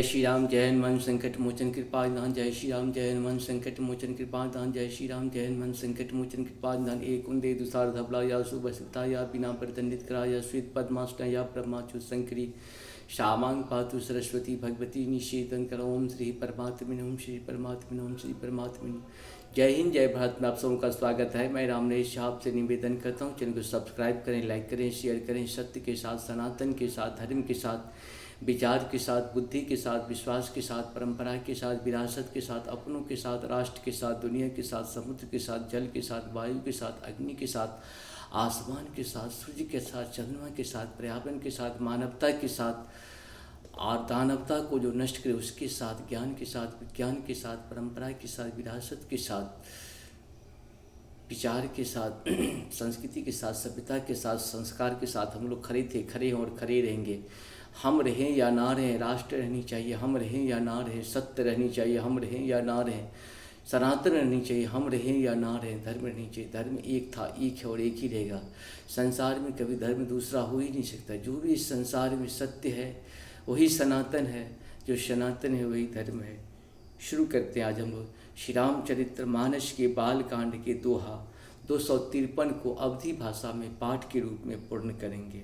जय श्री राम, जय हनुमान संकट मोचन कृपा निधान। जय श्री राम, जय हनुमान संकट मोचन कृपा निधान। जय श्री राम, जय हनुमान संकट मोचन कृपा निधान। एक उन्दे दुसार धबला या सुबसता या बिना प्रतिदंडित करा या श्वेत पद्माष्टा या ब्रह्माच्युत शंकरी श्यामांग पातु सरस्वती भगवती निषेधन कर। ओम श्री परमात्मने, ओम श्री परमात्मने, ओम श्री परमात्मने। जय हिंद, जय भारत में आप सबों का स्वागत है। मैं राम नरेश आपसे निवेदन करता हूँ, चैनल को सब्सक्राइब करें, लाइक करें, शेयर करें। सत्य के साथ, सनातन के साथ, धर्म के साथ, विचार के साथ, बुद्धि के साथ, विश्वास के साथ, परंपरा के साथ, विरासत के साथ, अपनों के साथ, राष्ट्र के साथ, दुनिया के साथ, समुद्र के साथ, जल के साथ, वायु के साथ, अग्नि के साथ, आसमान के साथ, सूर्य के साथ, चंद्रमा के साथ, पर्यावरण के साथ, मानवता के साथ और दानवता को जो नष्ट करे उसके साथ, ज्ञान के साथ, विज्ञान के साथ, परंपरा के साथ, विरासत के साथ, विचार के साथ, संस्कृति के साथ, सभ्यता के साथ, संस्कार के साथ हम लोग खड़े थे, खड़े हैं और खड़े रहेंगे। हम रहें या ना रहें, राष्ट्र रहनी चाहिए, हम रहें या ना रहें, सत्य रहनी चाहिए, हम रहें या ना रहें, सनातन रहनी चाहिए, हम रहें या ना रहें, धर्म रहनी चाहिए। धर्म एक था, एक है और एक ही रहेगा। संसार में कभी धर्म दूसरा हो ही नहीं सकता। जो भी इस संसार में सत्य है वही सनातन है, जो सनातन है वही धर्म है। शुरू करते हैं आज हम लोग श्री रामचरित्र मानस के बाल कांड के दोहा 253 को अवधी भाषा में पाठ के रूप में पूर्ण करेंगे।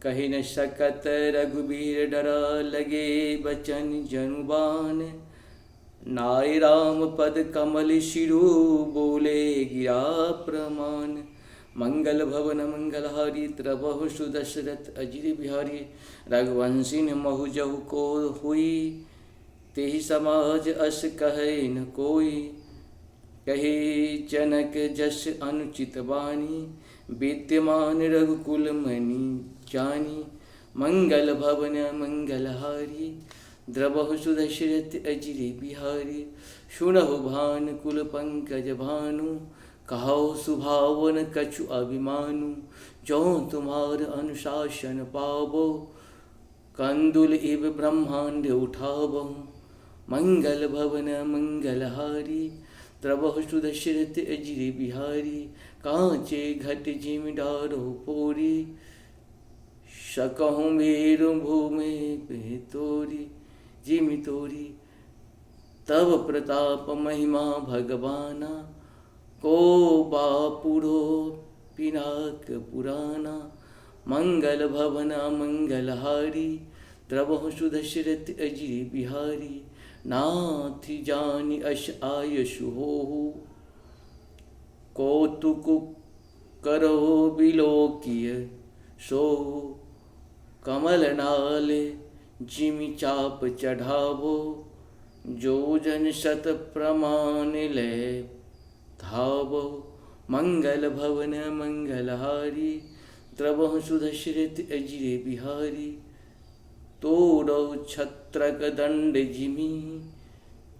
कही न सकत रघुबीर डरा, लगे बचन जनुबान। नाय राम पद कमल शिरु, बोले गिरा प्रमाण। मंगल भवन मंगलहारी, त्रबहु सुदशरथ अजिर बिहारी। रघुवंशी महु जहु को हुई, तेहि समाज अस कहे न कोई। कहे जनक जस अनुचित वाणी, विद्यमान रघुकुल मणि जानी। मंगल भवन मंगलहारी, द्रवहु सुदशरथ अजिर बिहारी। सुनहु भान कुल पंकज भानु, कहो सुभावन कछु अभिमानु। जो तुम्हार अनुशासन पावो, कंदुल इव ब्रह्मांड उठावो। मंगल भवन मंगलहारी, द्रवहु सुदशरथ अजिर बिहारी। कांचे घट जिमि डारो पोरी, सकहु मेरु भूमि पे तोरी। जिमि तोरी तब प्रताप महिमा भगवाना, को बापुरो पिनाक पुराना। मंगल भवन मंगलहारी, द्रवहु सुदशरथ अजिर बिहारी। नाथ जानि अश आयसु होहु, कौतुक करो बिलोकिय सोहु। कमल नाल जिमि चाप चढ़ावो, जो जन शत प्रमाण ले धावो। मंगल भवन मंगलहारी, द्रवहु सुदशरथ अजिर बिहारी। तोड़ो छत्रक दंड जिमि,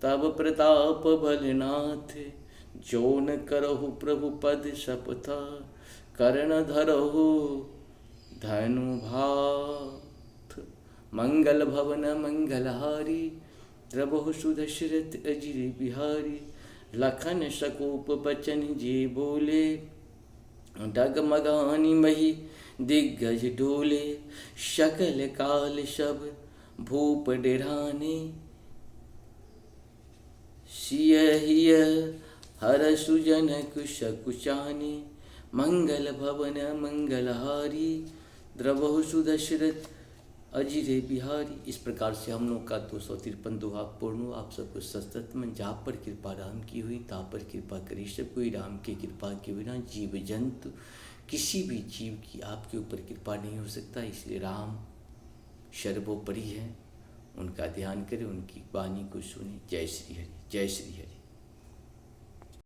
तब प्रताप बलनाथ। जो न करहु प्रभु पद शपथा, कर्ण धरहु धनु भाथ। मंगल भवन मंगलहारी, द्रवहु सुदशरथ अजिर बिहारी। लखन सकोप बचन जे बोले, डगमगानी मही दिग्गज डोले। शकल काल सब भूप डेराने, सियहिय हरसु जनक सकुचाने। मंगल भवन मंगलहारी, द्रवहु सुदशरथ अजिर बिहारी। इस प्रकार से हम लोग का 253 दोहा पूर्ण हुआ। आप सबको सतत में जहाँ पर कृपा राम की हुई ता पर कृपा करी सब कोई। राम की कृपा के बिना जीव जंतु किसी भी जीव की आपके ऊपर कृपा नहीं हो सकता। इसलिए राम सर्वोपरि है, उनका ध्यान करें, उनकी वाणी को सुने। जय श्री हरि, जय श्री हरि।